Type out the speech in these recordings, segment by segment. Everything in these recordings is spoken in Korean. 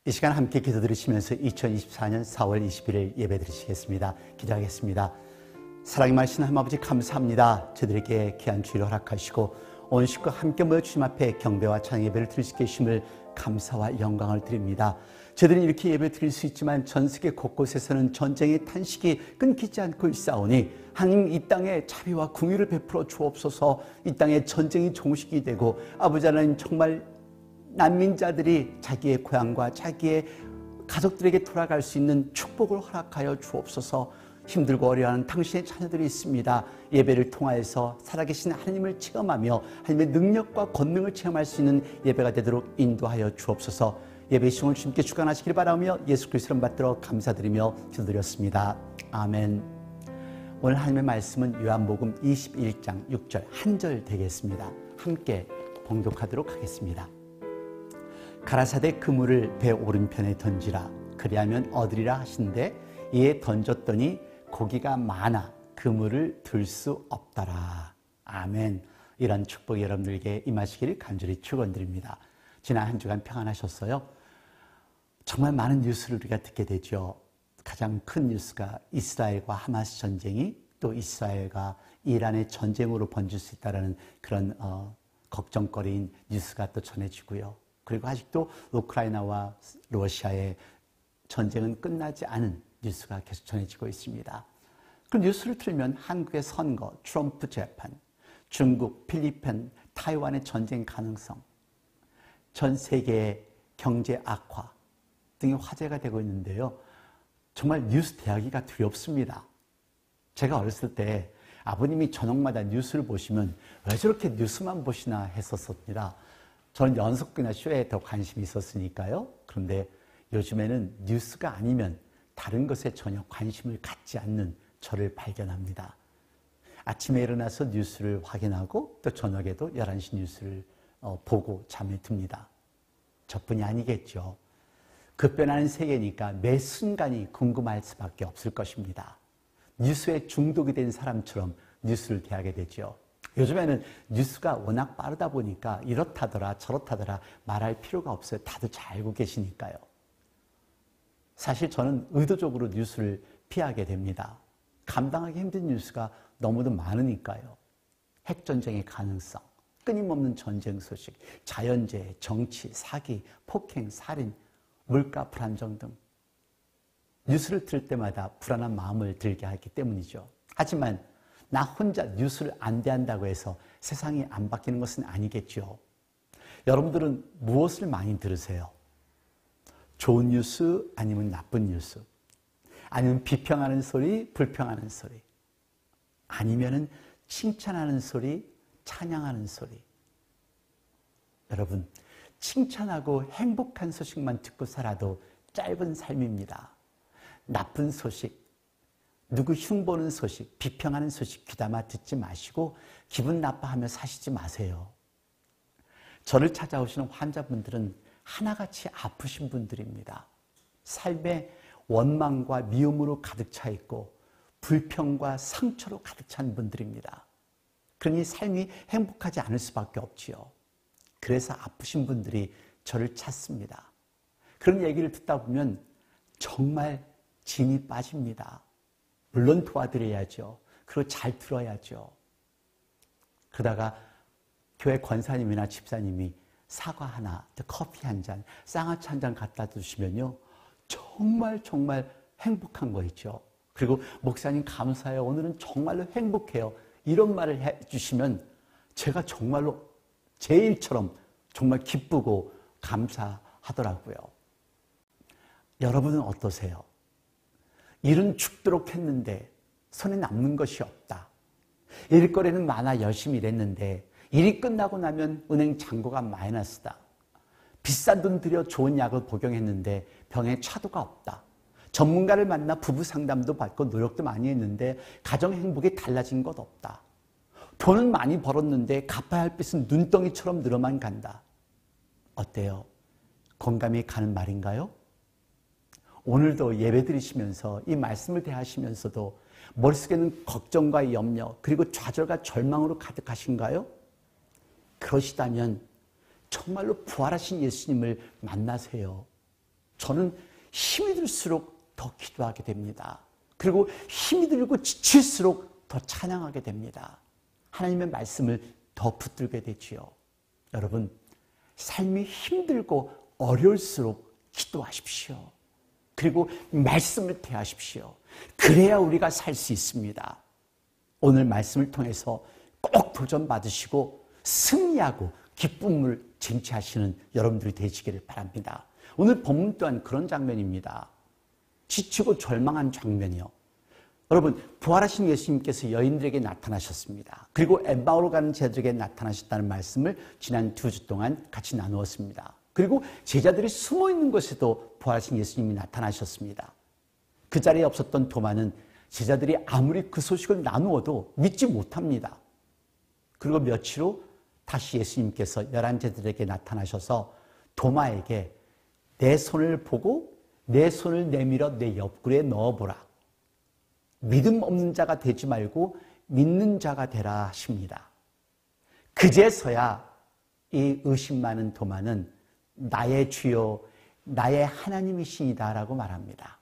이 시간 함께 기도 드리시면서 2024년 4월 21일 예배 드리시겠습니다. 기도하겠습니다. 사랑의 말씀 하나님 아버지 감사합니다. 저희들에게 귀한 주일을 허락하시고 온 식구 함께 모여 주님 앞에 경배와 찬양 예배를 드릴 수 계심을 감사와 영광을 드립니다. 저희들은 이렇게 예배 드릴 수 있지만 전 세계 곳곳에서는 전쟁의 탄식이 끊기지 않고 있사오니 하나님 이 땅에 자비와 긍휼을 베풀어 주옵소서. 이 땅에 전쟁이 종식이 되고 아버지 하나님 정말 난민자들이 자기의 고향과 자기의 가족들에게 돌아갈 수 있는 축복을 허락하여 주옵소서. 힘들고 어려워하는 당신의 자녀들이 있습니다. 예배를 통하여서 살아계신 하나님을 체험하며 하나님의 능력과 권능을 체험할 수 있는 예배가 되도록 인도하여 주옵소서. 예배 시간을 주님께 주관하시길 바라며 예수 그리스도를 받들어 감사드리며 기도드렸습니다. 아멘. 오늘 하나님의 말씀은 요한복음 21장 6절 한 절 되겠습니다. 함께 봉독하도록 하겠습니다. 가라사대 그물을 배 오른편에 던지라 그리하면 얻으리라 하신대 이에 던졌더니 고기가 많아 그물을 들 수 없더라. 아멘. 이런 축복이 여러분들에게 임하시기를 간절히 축원드립니다. 지난 한 주간 평안하셨어요? 정말 많은 뉴스를 우리가 듣게 되죠. 가장 큰 뉴스가 이스라엘과 하마스 전쟁이 또 이스라엘과 이란의 전쟁으로 번질 수 있다는 그런 걱정거리인 뉴스가 또 전해지고요. 그리고 아직도 우크라이나와 러시아의 전쟁은 끝나지 않은 뉴스가 계속 전해지고 있습니다. 그 뉴스를 틀면 한국의 선거, 트럼프 재판, 중국, 필리핀, 타이완의 전쟁 가능성, 전 세계의 경제 악화 등이 화제가 되고 있는데요. 정말 뉴스 대하기가 두렵습니다. 제가 어렸을 때 아버님이 저녁마다 뉴스를 보시면 왜 저렇게 뉴스만 보시나 했었습니다. 저는 연속극이나 쇼에 더 관심이 있었으니까요. 그런데 요즘에는 뉴스가 아니면 다른 것에 전혀 관심을 갖지 않는 저를 발견합니다. 아침에 일어나서 뉴스를 확인하고 또 저녁에도 11시 뉴스를 보고 잠에 듭니다. 저뿐이 아니겠죠. 급변하는 세계니까 매 순간이 궁금할 수밖에 없을 것입니다. 뉴스에 중독이 된 사람처럼 뉴스를 대하게 되죠. 요즘에는 뉴스가 워낙 빠르다 보니까 이렇다더라 저렇다더라 말할 필요가 없어요. 다들 잘 알고 계시니까요. 사실 저는 의도적으로 뉴스를 피하게 됩니다. 감당하기 힘든 뉴스가 너무도 많으니까요. 핵전쟁의 가능성, 끊임없는 전쟁 소식, 자연재해, 정치, 사기, 폭행, 살인, 물가 불안정 등 뉴스를 들을 때마다 불안한 마음을 들게 하기 때문이죠. 하지만 나 혼자 뉴스를 안 대한다고 해서 세상이 안 바뀌는 것은 아니겠죠. 여러분들은 무엇을 많이 들으세요? 좋은 뉴스 아니면 나쁜 뉴스? 아니면 비평하는 소리, 불평하는 소리? 아니면은 칭찬하는 소리, 찬양하는 소리? 여러분, 칭찬하고 행복한 소식만 듣고 살아도 짧은 삶입니다. 나쁜 소식, 누구 흉보는 소식, 비평하는 소식 귀담아 듣지 마시고 기분 나빠하며 사시지 마세요. 저를 찾아오시는 환자분들은 하나같이 아프신 분들입니다. 삶에 원망과 미움으로 가득 차 있고 불평과 상처로 가득 찬 분들입니다. 그러니 삶이 행복하지 않을 수밖에 없지요. 그래서 아프신 분들이 저를 찾습니다. 그런 얘기를 듣다 보면 정말 진이 빠집니다. 물론 도와드려야죠. 그리고 잘 들어야죠. 그러다가 교회 권사님이나 집사님이 사과 하나, 커피 한 잔, 쌍화차 한 잔 갖다 주시면요. 정말 행복한 거 있죠. 그리고 목사님 감사해요. 오늘은 정말로 행복해요. 이런 말을 해주시면 제가 정말로 제 일처럼 정말 기쁘고 감사하더라고요. 여러분은 어떠세요? 일은 죽도록 했는데 손에 남는 것이 없다. 일거리는 많아 열심히 일했는데 일이 끝나고 나면 은행 잔고가 마이너스다. 비싼 돈 들여 좋은 약을 복용했는데 병에 차도가 없다. 전문가를 만나 부부 상담도 받고 노력도 많이 했는데 가정 행복이 달라진 것 없다. 돈은 많이 벌었는데 갚아야 할 빚은 눈덩이처럼 늘어만 간다. 어때요? 공감이 가는 말인가요? 오늘도 예배 드리시면서 이 말씀을 대하시면서도 머릿속에는 걱정과 염려 그리고 좌절과 절망으로 가득하신가요? 그러시다면 정말로 부활하신 예수님을 만나세요. 저는 힘이 들수록 더 기도하게 됩니다. 그리고 힘이 들고 지칠수록 더 찬양하게 됩니다. 하나님의 말씀을 더 붙들게 되지요. 여러분, 삶이 힘들고 어려울수록 기도하십시오. 그리고 말씀을 대하십시오. 그래야 우리가 살 수 있습니다. 오늘 말씀을 통해서 꼭 도전받으시고 승리하고 기쁨을 쟁취하시는 여러분들이 되시기를 바랍니다. 오늘 본문 또한 그런 장면입니다. 지치고 절망한 장면이요. 여러분, 부활하신 예수님께서 여인들에게 나타나셨습니다. 그리고 엠마오로 가는 제자들에게 나타나셨다는 말씀을 지난 2주 동안 같이 나누었습니다. 그리고 제자들이 숨어있는 곳에도 부활하신 예수님이 나타나셨습니다. 그 자리에 없었던 도마는 제자들이 아무리 그 소식을 나누어도 믿지 못합니다. 그리고 며칠 후 다시 예수님께서 11제자들에게 나타나셔서 도마에게 내 손을 보고 내 손을 내밀어 내 옆구리에 넣어보라. 믿음 없는 자가 되지 말고 믿는 자가 되라 하십니다. 그제서야 이 의심 많은 도마는 나의 주요 나의 하나님이시니다 라고 말합니다.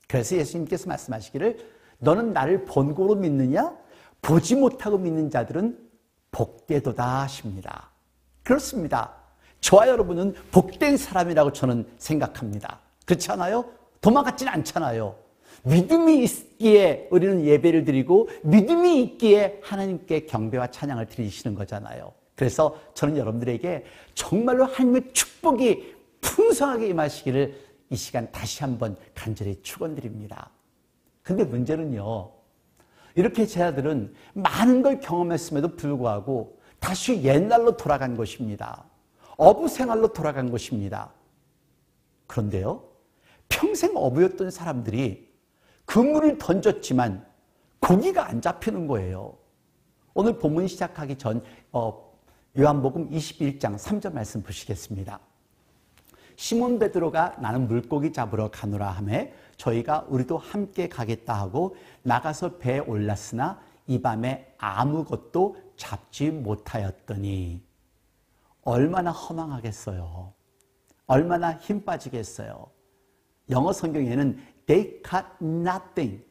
그래서 예수님께서 말씀하시기를 너는 나를 본고로 믿느냐? 보지 못하고 믿는 자들은 복되도다 하십니다. 그렇습니다. 저와 여러분은 복된 사람이라고 저는 생각합니다. 그렇지 않아요? 도망갔지는 않잖아요. 믿음이 있기에 우리는 예배를 드리고 믿음이 있기에 하나님께 경배와 찬양을 드리시는 거잖아요. 그래서 저는 여러분들에게 정말로 하나님의 축복이 풍성하게 임하시기를 이 시간 다시 한번 간절히 축원드립니다. 근데 문제는요, 이렇게 제자들은 많은 걸 경험했음에도 불구하고 다시 옛날로 돌아간 것입니다. 어부 생활로 돌아간 것입니다. 그런데요, 평생 어부였던 사람들이 그물을 던졌지만 고기가 안 잡히는 거예요. 오늘 본문 시작하기 전 요한복음 21장 3절 말씀 보시겠습니다. 시몬 베드로가 나는 물고기 잡으러 가노라 하매 저희가 우리도 함께 가겠다 하고 나가서 배에 올랐으나 이 밤에 아무것도 잡지 못하였더니 얼마나 허망하겠어요. 얼마나 힘 빠지겠어요. 영어 성경에는 they caught nothing.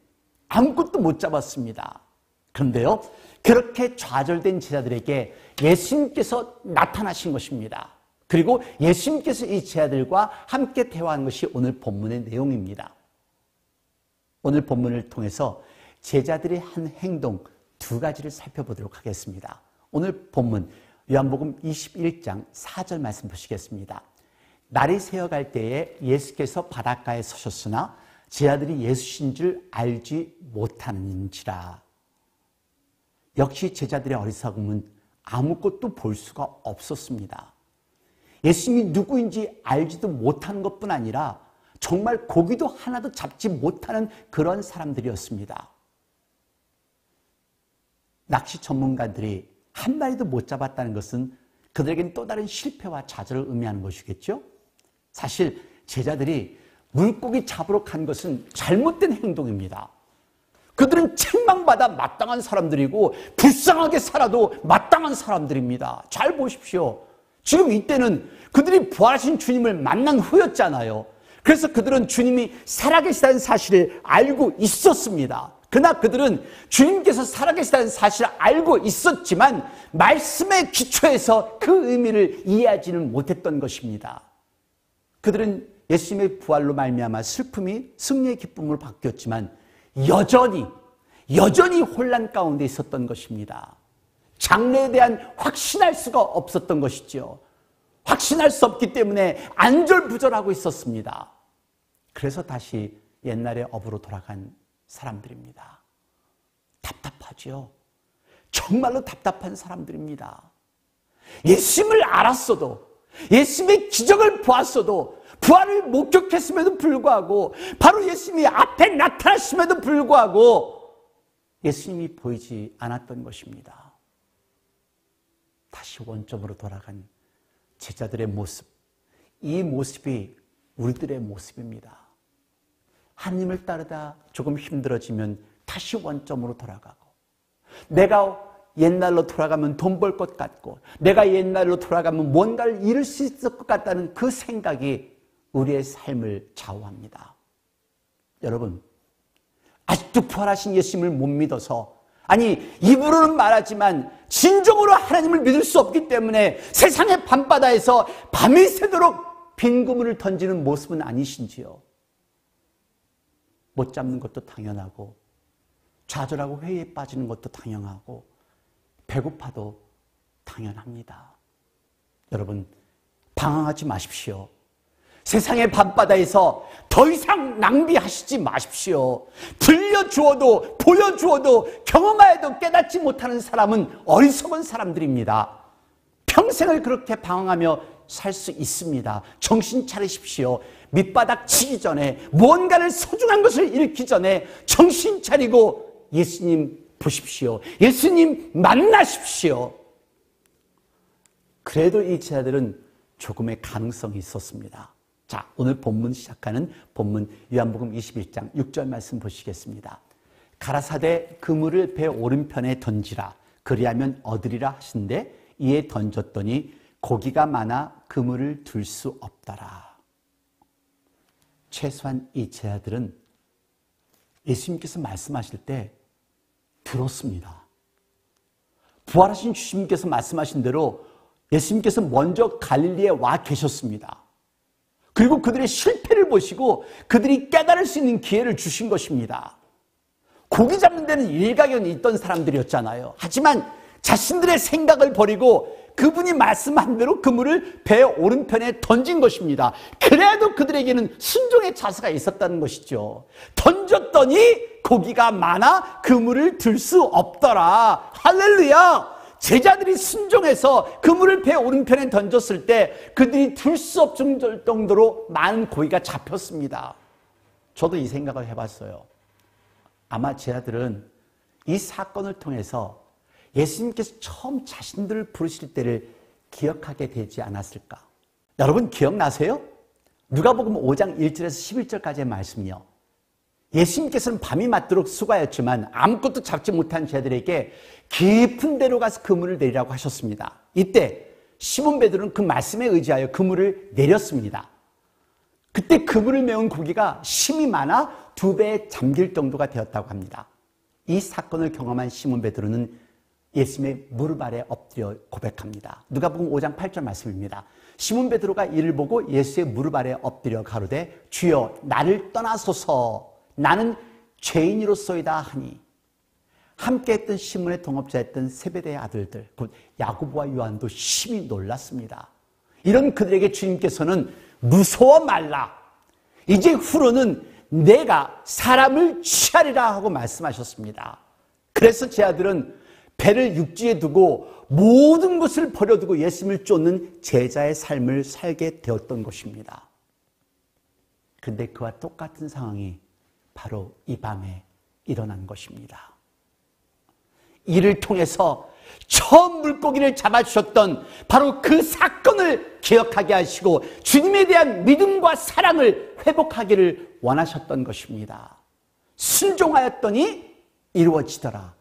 아무것도 못 잡았습니다. 그런데요, 그렇게 좌절된 제자들에게 예수님께서 나타나신 것입니다. 그리고 예수님께서 이 제자들과 함께 대화한 것이 오늘 본문의 내용입니다. 오늘 본문을 통해서 제자들이 한 행동 2가지를 살펴보도록 하겠습니다. 오늘 본문 요한복음 21장 4절 말씀 보시겠습니다. 날이 새어갈 때에 예수께서 바닷가에 서셨으나 제자들이 예수신 줄 알지 못하는지라. 역시 제자들의 어리석음은 아무것도 볼 수가 없었습니다. 예수님이 누구인지 알지도 못하는 것뿐 아니라 정말 고기도 하나도 잡지 못하는 그런 사람들이었습니다. 낚시 전문가들이 한 마리도 못 잡았다는 것은 그들에겐 또 다른 실패와 좌절을 의미하는 것이겠죠. 사실 제자들이 물고기 잡으러 간 것은 잘못된 행동입니다. 그들은 책망받아 마땅한 사람들이고 불쌍하게 살아도 마땅한 사람들입니다. 잘 보십시오. 지금 이때는 그들이 부활하신 주님을 만난 후였잖아요. 그래서 그들은 주님이 살아계시다는 사실을 알고 있었습니다. 그러나 그들은 주님께서 살아계시다는 사실을 알고 있었지만 말씀의 기초에서 그 의미를 이해하지는 못했던 것입니다. 그들은 예수님의 부활로 말미암아 슬픔이 승리의 기쁨으로 바뀌었지만 여전히 혼란 가운데 있었던 것입니다. 장래에 대한 확신할 수가 없었던 것이죠. 확신할 수 없기 때문에 안절부절하고 있었습니다. 그래서 다시 옛날의 어부로 돌아간 사람들입니다. 답답하죠. 정말로 답답한 사람들입니다. 예수님을 알았어도, 예수님의 기적을 보았어도, 부활을 목격했음에도 불구하고, 바로 예수님이 앞에 나타나심에도 불구하고 예수님이 보이지 않았던 것입니다. 다시 원점으로 돌아간 제자들의 모습, 이 모습이 우리들의 모습입니다. 하나님을 따르다 조금 힘들어지면 다시 원점으로 돌아가고, 내가 옛날로 돌아가면 돈 벌 것 같고, 내가 옛날로 돌아가면 뭔가를 이룰 수 있을 것 같다는 그 생각이 우리의 삶을 좌우합니다. 여러분, 아직도 부활하신 예수님을 못 믿어서, 아니 입으로는 말하지만 진정으로 하나님을 믿을 수 없기 때문에 세상의 밤바다에서 밤이 새도록 빈 그물을 던지는 모습은 아니신지요? 못 잡는 것도 당연하고, 좌절하고 회의에 빠지는 것도 당연하고, 배고파도 당연합니다. 여러분, 방황하지 마십시오. 세상의 밤바다에서 더 이상 낭비하시지 마십시오. 들려주어도 보여주어도 경험하여도 깨닫지 못하는 사람은 어리석은 사람들입니다. 평생을 그렇게 방황하며 살 수 있습니다. 정신 차리십시오. 밑바닥 치기 전에, 무언가를 소중한 것을 잃기 전에 정신 차리고 예수님 보십시오. 예수님 만나십시오. 그래도 이 제자들은 조금의 가능성이 있었습니다. 자, 오늘 본문 시작하는 본문 요한복음 21장 6절 말씀 보시겠습니다. 가라사대 그물을 배 오른편에 던지라, 그리하면 얻으리라 하신대 이에 던졌더니 고기가 많아 그물을 들 수 없더라. 최소한 이 제자들은 예수님께서 말씀하실 때 들었습니다. 부활하신 주님께서 말씀하신 대로 예수님께서 먼저 갈릴리에 와 계셨습니다. 그리고 그들의 실패를 보시고 그들이 깨달을 수 있는 기회를 주신 것입니다. 고기 잡는 데는 일가견이 있던 사람들이었잖아요. 하지만 자신들의 생각을 버리고 그분이 말씀한 대로 그물을 배 오른편에 던진 것입니다. 그래도 그들에게는 순종의 자세가 있었다는 것이죠. 던졌더니 고기가 많아 그물을 들 수 없더라. 할렐루야! 제자들이 순종해서 그물을 배 오른편에 던졌을 때 그들이 들 수 없을 정도로 많은 고기가 잡혔습니다. 저도 이 생각을 해봤어요. 아마 제자들은 이 사건을 통해서 예수님께서 처음 자신들을 부르실 때를 기억하게 되지 않았을까? 여러분 기억나세요? 누가복음 5장 1절에서 11절까지의 말씀이요. 예수님께서는 밤이 맞도록 수고하였지만 아무것도 잡지 못한 제자들에게 깊은 데로 가서 그물을 내리라고 하셨습니다. 이때 시몬 베드로는 그 말씀에 의지하여 그물을 내렸습니다. 그때 그물을 메운 고기가 심이 많아 2배에 잠길 정도가 되었다고 합니다. 이 사건을 경험한 시몬 베드로는 예수님의 무릎 아래 엎드려 고백합니다. 누가복음 5장 8절 말씀입니다. 시몬 베드로가 이를 보고 예수의 무릎 아래 엎드려 가로되 주여 나를 떠나소서 나는 죄인이로소이다 하니, 함께했던 시몬의 동업자였던 세베대의 아들들 곧 야고보와 요한도 심히 놀랐습니다. 이런 그들에게 주님께서는 무서워 말라, 이제 후로는 내가 사람을 취하리라 하고 말씀하셨습니다. 그래서 제 아들은 배를 육지에 두고 모든 것을 버려두고 예수님을 쫓는 제자의 삶을 살게 되었던 것입니다. 그런데 그와 똑같은 상황이 바로 이 밤에 일어난 것입니다. 이를 통해서 처음 물고기를 잡아주셨던 바로 그 사건을 기억하게 하시고 주님에 대한 믿음과 사랑을 회복하기를 원하셨던 것입니다. 순종하였더니 이루어지더라.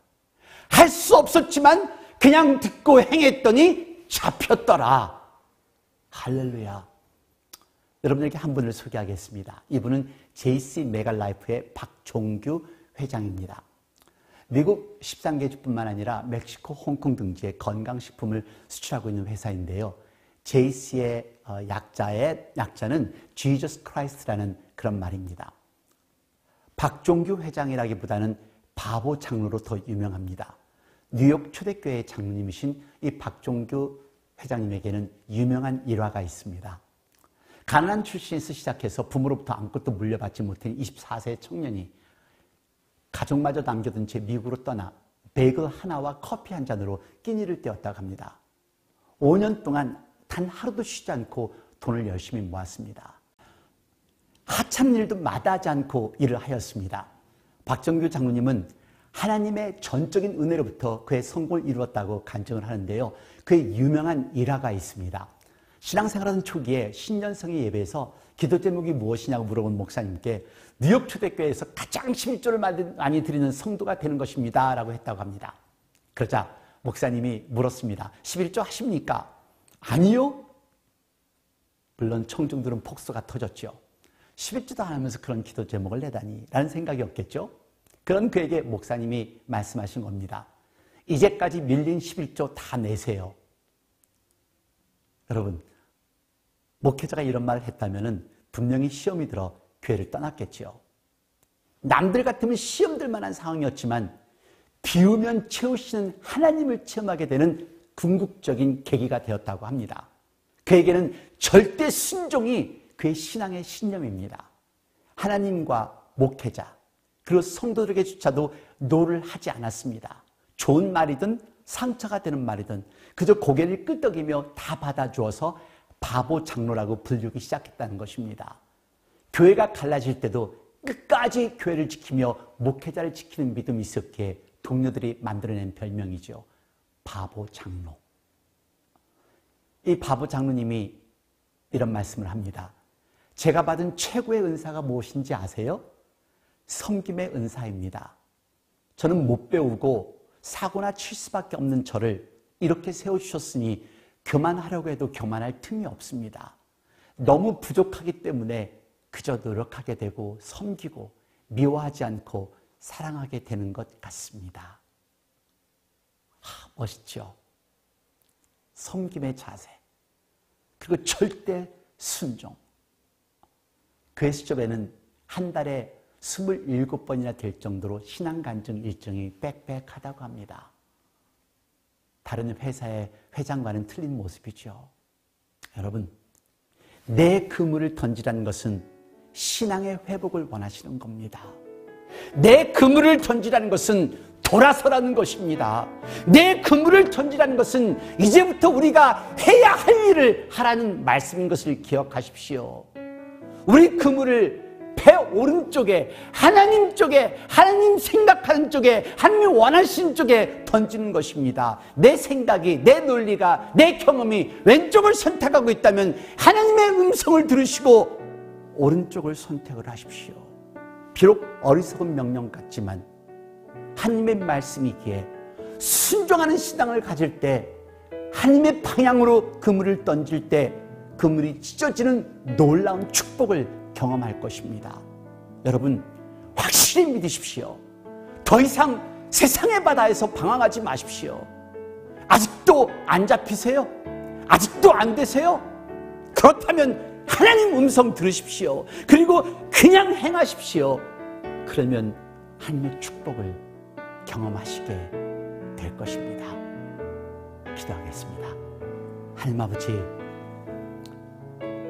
할 수 없었지만 그냥 듣고 행했더니 잡혔더라. 할렐루야. 여러분에게 한 분을 소개하겠습니다. 이분은 JC 메갈라이프의 박종규 회장입니다. 미국 13개주뿐만 아니라 멕시코, 홍콩 등지에 건강식품을 수출하고 있는 회사인데요. JC의 약자는 Jesus Christ라는 그런 말입니다. 박종규 회장이라기보다는 바보 장로로 더 유명합니다. 뉴욕 초대교회의 장로님이신 이 박종규 회장님에게는 유명한 일화가 있습니다. 가난한 출신에서 시작해서 부모로부터 아무것도 물려받지 못한 24세의 청년이 가족마저 남겨둔 채 미국으로 떠나 베이글 하나와 커피 한 잔으로 끼니를 때웠다고 합니다. 5년 동안 단 하루도 쉬지 않고 돈을 열심히 모았습니다. 하찮은 일도 마다하지 않고 일을 하였습니다. 박정규 장로님은 하나님의 전적인 은혜로부터 그의 성공을 이루었다고 간증을 하는데요. 그의 유명한 일화가 있습니다. 신앙생활하던 초기에 신년성의 예배에서 기도 제목이 무엇이냐고 물어본 목사님께 뉴욕 초대교회에서 가장 11조를 많이 드리는 성도가 되는 것입니다 라고 했다고 합니다. 그러자 목사님이 물었습니다. 11조 하십니까? 아니요. 물론 청중들은 폭소가 터졌죠. 11주도 안 하면서 그런 기도 제목을 내다니 라는 생각이 없겠죠. 그런 그에게 목사님이 말씀하신 겁니다. 이제까지 밀린 11조 다 내세요. 여러분, 목회자가 이런 말을 했다면 분명히 시험이 들어 교회를 떠났겠죠. 남들 같으면 시험 들 만한 상황이었지만 비우면 채우시는 하나님을 체험하게 되는 궁극적인 계기가 되었다고 합니다. 그에게는 절대 순종이 그의 신앙의 신념입니다. 하나님과 목회자 그리고 성도들에게조차도 노를 하지 않았습니다. 좋은 말이든 상처가 되는 말이든 그저 고개를 끄덕이며 다 받아주어서 바보 장로라고 불리기 시작했다는 것입니다. 교회가 갈라질 때도 끝까지 교회를 지키며 목회자를 지키는 믿음이 있었기에 동료들이 만들어낸 별명이죠. 바보 장로. 이 바보 장로님이 이런 말씀을 합니다. 제가 받은 최고의 은사가 무엇인지 아세요? 섬김의 은사입니다. 저는 못 배우고 사고나 칠 수밖에 없는 저를 이렇게 세워주셨으니 교만하려고 해도 교만할 틈이 없습니다. 너무 부족하기 때문에 그저 노력하게 되고 섬기고 미워하지 않고 사랑하게 되는 것 같습니다. 멋있죠? 섬김의 자세 그리고 절대 순종. 그의 시점에는 한 달에 27번이나 될 정도로 신앙간증 일정이 빽빽하다고 합니다. 다른 회사의 회장과는 틀린 모습이죠. 여러분, 내 그물을 던지라는 것은 신앙의 회복을 원하시는 겁니다. 내 그물을 던지라는 것은 돌아서라는 것입니다. 내 그물을 던지라는 것은 이제부터 우리가 해야 할 일을 하라는 말씀인 것을 기억하십시오. 우리 그물을 배 오른쪽에 하나님 쪽에 하나님 생각하는 쪽에 하나님 원하시는 쪽에 던지는 것입니다. 내 생각이 내 논리가 내 경험이 왼쪽을 선택하고 있다면 하나님의 음성을 들으시고 오른쪽을 선택을 하십시오. 비록 어리석은 명령 같지만 하나님의 말씀이기에 순종하는 신앙을 가질 때 하나님의 방향으로 그물을 던질 때 그물이 찢어지는 놀라운 축복을 경험할 것입니다. 여러분, 확실히 믿으십시오. 더 이상 세상의 바다에서 방황하지 마십시오. 아직도 안 잡히세요? 아직도 안 되세요? 그렇다면 하나님 음성 들으십시오. 그리고 그냥 행하십시오. 그러면 하나님의 축복을 경험하시게 될 것입니다. 기도하겠습니다. 하나님 아버지,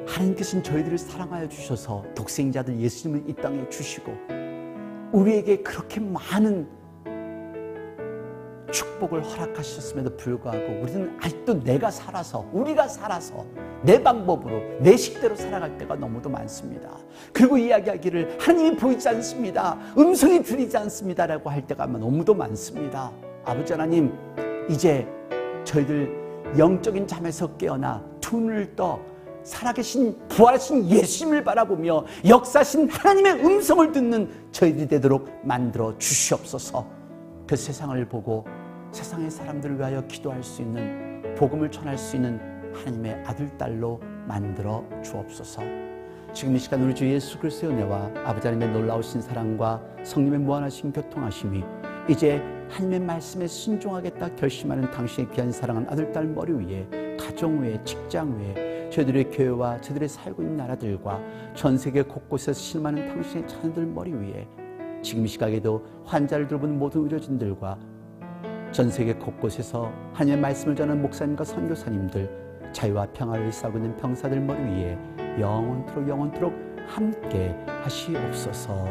하나님께서는 저희들을 사랑하여 주셔서 독생자들 예수님을 이 땅에 주시고 우리에게 그렇게 많은 축복을 허락하셨음에도 불구하고 우리는 아직도 우리가 살아서 내 방법으로 내 식대로 살아갈 때가 너무도 많습니다. 그리고 이야기하기를 하나님이 보이지 않습니다. 음성이 들리지 않습니다라고 할 때가 너무도 많습니다. 아버지 하나님, 이제 저희들 영적인 잠에서 깨어나 두 눈을 떠 살아계신 부활하신 예수님을 바라보며 역사하신 하나님의 음성을 듣는 저희들이 되도록 만들어 주시옵소서. 그 세상을 보고 세상의 사람들을 위하여 기도할 수 있는 복음을 전할 수 있는 하나님의 아들, 딸로 만들어 주옵소서. 지금 이 시간 우리 주 예수 그리스도의 은혜와 아버지 하나님의 놀라우신 사랑과 성령의 무한하신 교통하심이 이제 하나님의 말씀에 순종하겠다 결심하는 당신의 귀한 사랑하는 아들, 딸 머리 위에 가정 위에 직장 위에 저희들의 교회와 저희들의 살고 있는 나라들과 전 세계 곳곳에서 실망하는 당신의 자녀들 머리 위에 지금 이 시각에도 환자를 돌보는 모든 의료진들과 전 세계 곳곳에서 하나님의 말씀을 전하는 목사님과 선교사님들, 자유와 평화를 싸고 있는 병사들 머리 위에 영원토록 함께 하시옵소서.